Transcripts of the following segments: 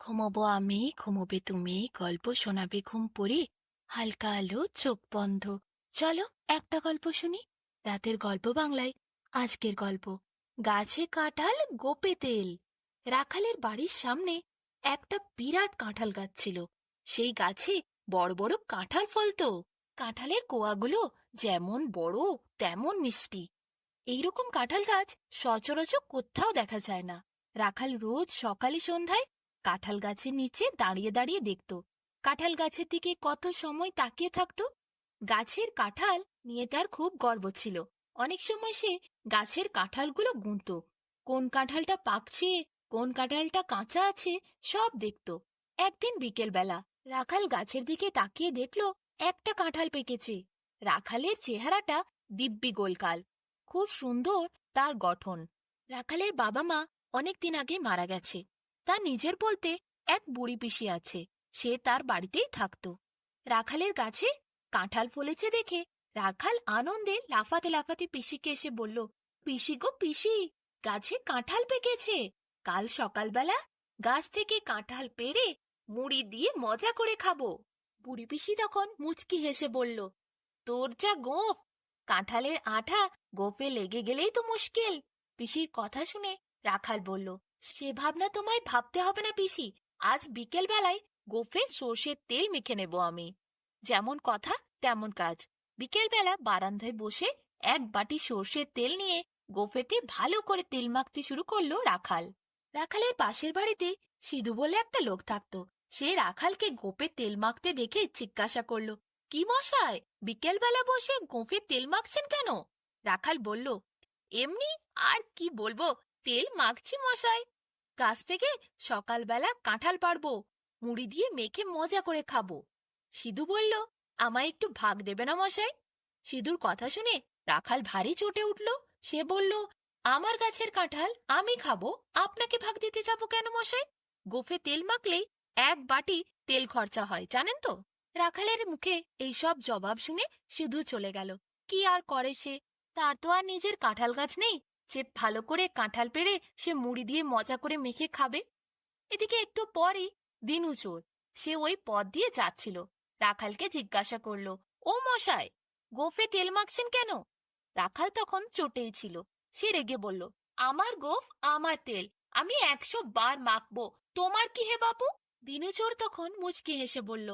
ঘুমোবো আমি, ঘুমোবে তুমি, গল্প শোনাবে ঘুম পড়ে, হালকা আলো চোখ বন্ধ। চলো একটা গল্প শুনি। রাতের গল্প বাংলায়। আজকের গল্প, গাছে কাঁঠাল গোপে তেল। রাখালের বাড়ির সামনে একটা বিরাট কাঁঠাল গাছ ছিল। সেই গাছে বড় বড় কাঁঠাল ফলতো। কাঁঠালের কোয়াগুলো যেমন বড় তেমন মিষ্টি। এইরকম কাঁঠাল গাছ সচরাচর কোথাও দেখা যায় না। রাখাল রোজ সকালে সন্ধ্যায় কাঁঠাল গাছের নিচে দাঁড়িয়ে দাঁড়িয়ে দেখত। কাঁঠাল গাছের দিকে কত সময় তাকিয়ে থাকতো। গাছের কাঁঠাল নিয়ে তার খুব গর্ব ছিল। অনেক সময় সে গাছের কাঁঠালগুলো গুনতো। কোন কাঁঠালটা পাকছে, কোন কাঁঠালটা কাঁচা আছে, সব দেখত। একদিন বিকেল বেলা রাখাল গাছের দিকে তাকিয়ে দেখল একটা কাঁঠাল পেকেছে। রাখালের চেহারাটা দিব্যি গোলকাল, খুব সুন্দর তার গঠন। রাখালের বাবা মা অনেক দিন আগে মারা গেছে। তার নিজের বলতে এক বুড়ি পিসি আছে, সে তার বাড়িতেই থাকত। রাখালের গাছে কাঁঠাল ফলেছে দেখে রাখাল আনন্দে লাফাতে লাফাতে পিসিকে এসে বলল, পিসি গো পিসি, গাছে কাঁঠাল পেকেছে। কাল সকালবেলা গাছ থেকে কাঁঠাল পেড়ে মুড়ি দিয়ে মজা করে খাবো। বুড়ি পিসি তখন মুচকি হেসে বলল, তোর যা গোঁফ, কাঁঠালের আঠা গোঁফে লেগে গেলেই তো মুশকিল। পিসির কথা শুনে রাখাল বলল, সে ভাবনা তোমায় ভাবতে হবে না পিসি, আজ বিকেল বেলায় গোঁফে সর্ষের তেল মেখে নেব আমি। যেমন কথা তেমন কাজ। বিকেল বেলা বারান্দায় বসে এক বাটি সর্ষের তেল নিয়ে গোঁফেতে ভালো করে তেল মাখতে শুরু করলো রাখাল। রাখালের পাশের বাড়িতে সিধু বলে একটা লোক থাকতো। সে রাখালকে গোঁফে তেল মাখতে দেখে জিজ্ঞাসা করলো, কি মশাই, বিকেল বেলা বসে গোঁফে তেল মাখছেন কেন? রাখাল বলল, এমনি, আর কি বলবো, তেল মাখছি মশাই। গাছ থেকে সকালবেলা কাঁঠাল পাড়বো, মুড়ি দিয়ে মেখে মজা করে খাবো। সিধু বলল, আমায় একটু ভাগ দেবে না মশাই? সিধুর কথা শুনে রাখাল ভারী চটে উঠল। সে বলল, আমার গাছের কাঁঠাল আমি খাবো, আপনাকে ভাগ দিতে যাবো কেন মশাই? গোঁফে তেল মাখলেই এক বাটি তেল খরচা হয়, জানেন তো? রাখালের মুখে এইসব জবাব শুনে সিধু চলে গেল। কি আর করে সে, তার তো আর নিজের কাঁঠাল গাছ নেই যে ভালো করে কাঁঠাল পেড়ে সে মুড়ি দিয়ে মজা করে মেখে খাবে। এদিকে একটু পরই দিনু চোর, সে ওই পথ দিয়ে যাচ্ছিল। রাখালকে জিজ্ঞাসা করলো, ও মশাই, গোঁফে তেল মাখছেন কেন? রাখাল তখন চোটেই ছিল। সে রেগে বলল, আমার গোঁফ আমার তেল, আমি 100 বার মাখবো, তোমার কি হে বাপু? দিনু চোর তখন মুচকি হেসে বলল,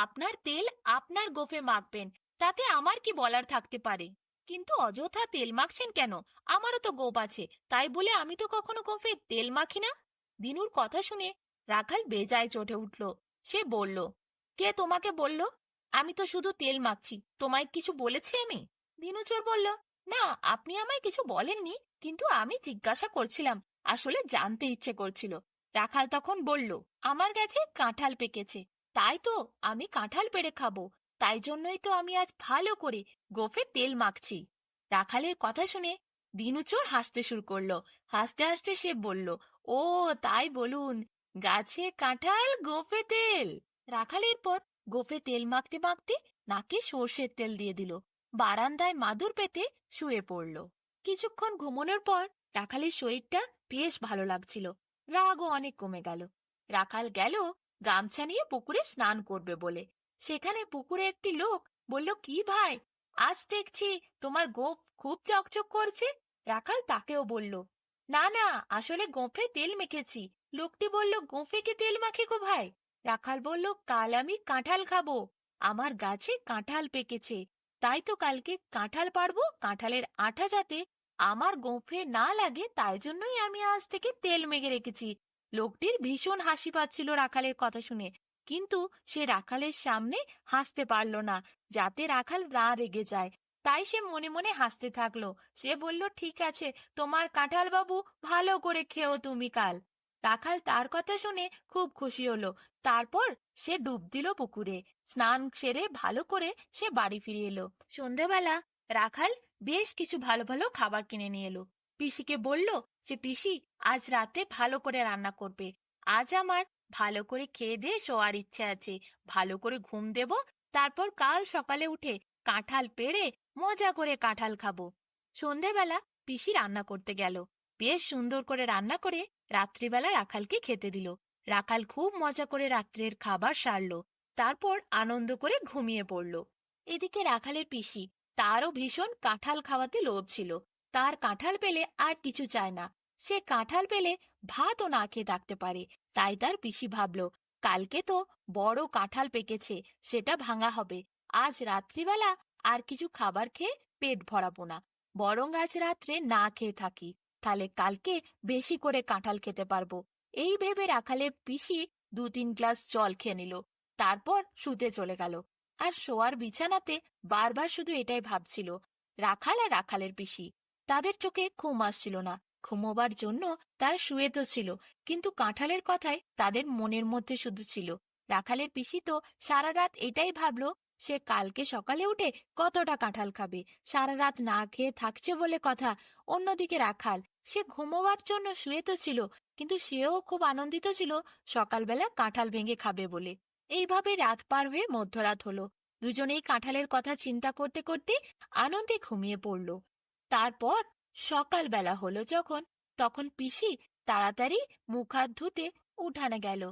আপনার তেল আপনার গোঁফে মাখবেন, তাতে আমার কি বলার থাকতে পারে? কিন্তু অযথা তেল মাখছেন কেন? আমারও তো গোঁফ আছে, তাই বলে আমি তো কখনো গোঁফে তেল মাখি না। দিনুর কথা শুনে রাখাল বেজায় চটে উঠল। সে বলল, কে তোমাকে বলল? আমি তো শুধু তেল মাখছি, তোমায় কিছু বলেছি আমি? দিনু চোর বলল, না, আপনি আমায় কিছু বলেননি, কিন্তু আমি জিজ্ঞাসা করছিলাম, আসলে জানতে ইচ্ছে করছিল। রাখাল তখন বলল, আমার গাছে কাঁঠাল পেকেছে, তাই তো আমি কাঁঠাল পেড়ে খাবো, তাই জন্যই তো আমি আজ ভালো করে গোঁফে তেল মাখছি। রাখালের কথা শুনে দিনু চোর হাসতে শুরু করলো। হাসতে হাসতে সে বলল, ও তাই বলুন, গাছে কাঁঠাল গোঁফে তেল। রাখাল এরপর গোঁফে তেল মাখতে মাখতে নাকে সর্ষের তেল দিয়ে দিল। বারান্দায় মাদুর পেতে শুয়ে পড়ল। কিছুক্ষণ ঘুমানোর পর রাখালের শরীরটা বেশ ভালো লাগছিল। রাগও অনেক কমে গেল। রাখাল গেল গামছা নিয়ে পুকুরে স্নান করবে বলে। সেখানে পুকুরে একটি লোক বলল, কি ভাই, আজ দেখছি তোমার গোঁফ খুব চকচক করছে। রাখাল তাকেও বলল, না না, আসলে গোঁফে তেল মেখেছি। লোকটি বলল, গোঁফে কি তেল মাখে গো ভাই? রাখাল বলল, কাল আমি কাঁঠাল খাবো, আমার গাছে কাঁঠাল পেকেছে, তাই তো কালকে কাঁঠাল পাড়বো। কাঁঠালের আঠা যাতে আমার গোঁফে না লাগে, তাই জন্যই আমি আজ থেকে তেল মেখে রেখেছি। লোকটির ভীষণ হাসি পাচ্ছিল রাখালের কথা শুনে, কিন্তু সে রাখালের সামনে হাসতে পারল না, যাতে রাখাল না রেগে যায়। তাই সে মনে মনে হাসতে থাকলো। সে বলল, ঠিক আছে, তোমার কাঁঠাল বাবু, ভালো করে খেও তুমি কাল। রাখাল তার কথা শুনে খুব খুশি হলো। তারপর সে ডুব দিল পুকুরে। স্নান সেরে ভালো করে সে বাড়ি ফিরে এলো। সন্ধ্যাবেলা রাখাল বেশ কিছু ভালো ভালো খাবার কিনে নিয়ে এলো। পিসিকে বলল যে, পিসি, আজ রাতে ভালো করে রান্না করবে। আজ আমার ভালো করে খেয়ে দিয়ে শোয়ার ইচ্ছে আছে, ভালো করে ঘুম দেব, তারপর কাল সকালে উঠে কাঁঠাল পেড়ে মজা করে কাঁঠাল খাবো। সন্ধেবেলা পিসি রান্না করতে গেল। বেশ সুন্দর করে রান্না করে রাত্রিবেলা রাখালকে খেতে দিল। রাখাল খুব মজা করে রাত্রের খাবার সারলো, তারপর আনন্দ করে ঘুমিয়ে পড়ল। এদিকে রাখালের পিসি, তারও ভীষণ কাঁঠাল খাওয়াতে লোভ ছিল। তার কাঁঠাল পেলে আর কিছু চায় না। সে কাঁঠাল পেলে ভাতও না খেয়ে থাকতে পারে। তাই তার পিসি ভাবলো, কালকে তো বড় কাঁঠাল পেকেছে, সেটা ভাঙা হবে। আজ রাত্রিবেলা আর কিছু খাবার খেয়ে পেট ভরাবো না, বরং আজ রাত্রে না খেয়ে থাকি, তাহলে কালকে বেশি করে কাঁঠাল খেতে পারবো। এই ভেবে রাখালে পিসি 2-3 গ্লাস জল খেয়ে নিল, তারপর শুতে চলে গেল। আর শোয়ার বিছানাতে বারবার শুধু এটাই ভাবছিল, রাখাল আর রাখালের পিসি। তাদের চোখে ঘুম আসছিল না, ঘুমোবার জন্য তারা শুয়ে তো ছিল, কিন্তু কাঁঠালের কথাই তাদের মনের মধ্যে শুধু ছিল। রাখালের পিসি তো সারা রাত এটাই ভাবলো, সে কালকে সকালে উঠে কতটা কাঁঠাল খাবে। সারা রাত না খেয়ে থাকছে বলে কথা। অন্যদিকে রাখাল, সে ঘুমোবার জন্য শুয়ে তো ছিল, কিন্তু সেও খুব আনন্দিত ছিল সকালবেলা কাঁঠাল ভেঙে খাবে বলে। এইভাবে রাত পার হয়ে মধ্যরাত হলো। দুজনেই কাঁঠালের কথা চিন্তা করতে করতে আনন্দে ঘুমিয়ে পড়ল। তারপর সকালবেলা হলো যখন, তখন পিসি তাড়াতাড়ি মুখ হাত ধুতে উঠানে গেল।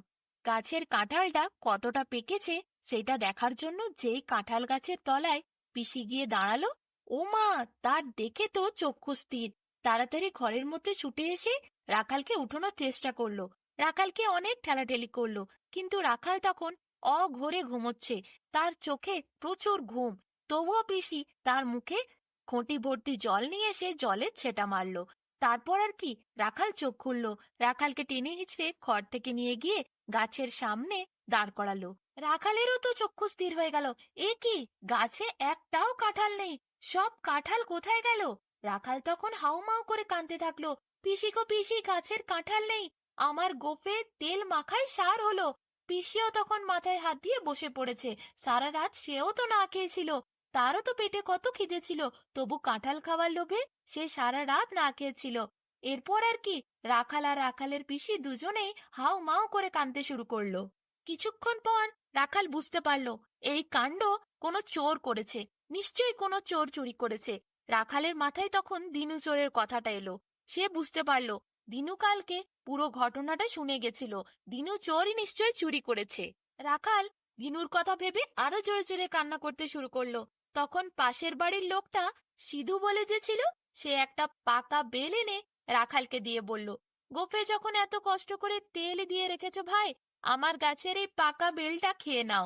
গাছের কাঁঠালটা কতটা পেকেছে সেটা দেখার জন্য যেই কাঁঠাল গাছের তলায় পিসি গিয়ে দাঁড়ালো, ও মা, তার দেখে তো চক্ষু স্থির। তাড়াতাড়ি ঘরের মধ্যে ছুটে এসে রাখালকে উঠানোর চেষ্টা করলো। রাখালকে অনেক ঠেলাঠেলি করলো, কিন্তু রাখাল তখন অঘোরে ঘুমোচ্ছে। তার চোখে প্রচুর ঘুম। তবুও পিসি তার মুখে ঘটি ভর্তি জল নিয়ে এসে জলের ছেটা মারলো। তারপর আর কি, রাখাল চোখ খুললো। রাখালকে টেনে হিঁচড়ে ঘর থেকে নিয়ে গিয়ে গাছের সামনে দাঁড় করালো। রাখালেরও তো চক্ষু স্থির হয়ে গেল। এ কি, গাছে একটাও কাঁঠাল নেই, সব কাঁঠাল কোথায় গেল? রাখাল তখন হাউমাউ করে কাঁদতে থাকলো, পিসি গো পিসি, গাছের কাঁঠাল নেই, আমার গোফে তেল মাখাই সার হলো। পিসিও তখন মাথায় হাত দিয়ে বসে পড়েছে। সারা রাত সেও তো না খেয়েছিল, তারও তো পেটে কত খিদে ছিল, তবু কাঁঠাল খাওয়ার লোভে সে সারা রাত না খেয়েছিল। এরপর আর কি, রাখাল আর রাখালের পিসি দুজনেই হাউ মাউ করে কাঁদতে শুরু করলো। কিছুক্ষণ পর রাখাল বুঝতে পারলো এই কাণ্ড কোনো চোর করেছে, নিশ্চয়ই কোনো চোর চুরি করেছে। রাখালের মাথায় তখন দিনু চোরের কথাটা এলো। সে বুঝতে পারলো দিনু কালকে পুরো ঘটনাটা শুনে গেছিল, দিনু চোরই নিশ্চয়ই চুরি করেছে। রাখাল দিনুর কথা ভেবে আরো জোরে জোরে কান্না করতে শুরু করলো। তখন পাশের বাড়ির লোকটা সিধু বলে যে ছিল, সে একটা পাকা বেল এনে রাখালকে দিয়ে বলল, গোফে যখন এত কষ্ট করে তেল দিয়ে রেখেছো ভাই, আমার গাছের এই পাকা বেলটা খেয়ে নাও।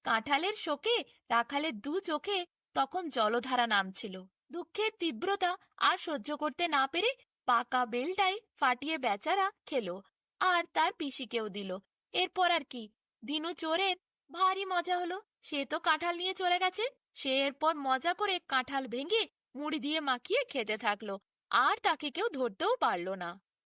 কাঁঠালের শোকে রাখালের দু চোখে তখন জলধারা নামছিল। দুঃখের তীব্রতা আর সহ্য করতে না পেরে পাকা বেলটাই ফাটিয়ে বেচারা খেলো, আর তার পিসিকেও দিল। এরপর আর কি, দিনু চোরের ভারী মজা হলো। সে তো কাঁঠাল নিয়ে চলে গেছে, সে এরপর মজা করে কাঁঠাল ভেঙে মুড়ি দিয়ে মাখিয়ে খেতে থাকলো, আর তাকে কেউ ধরতেও পারল না।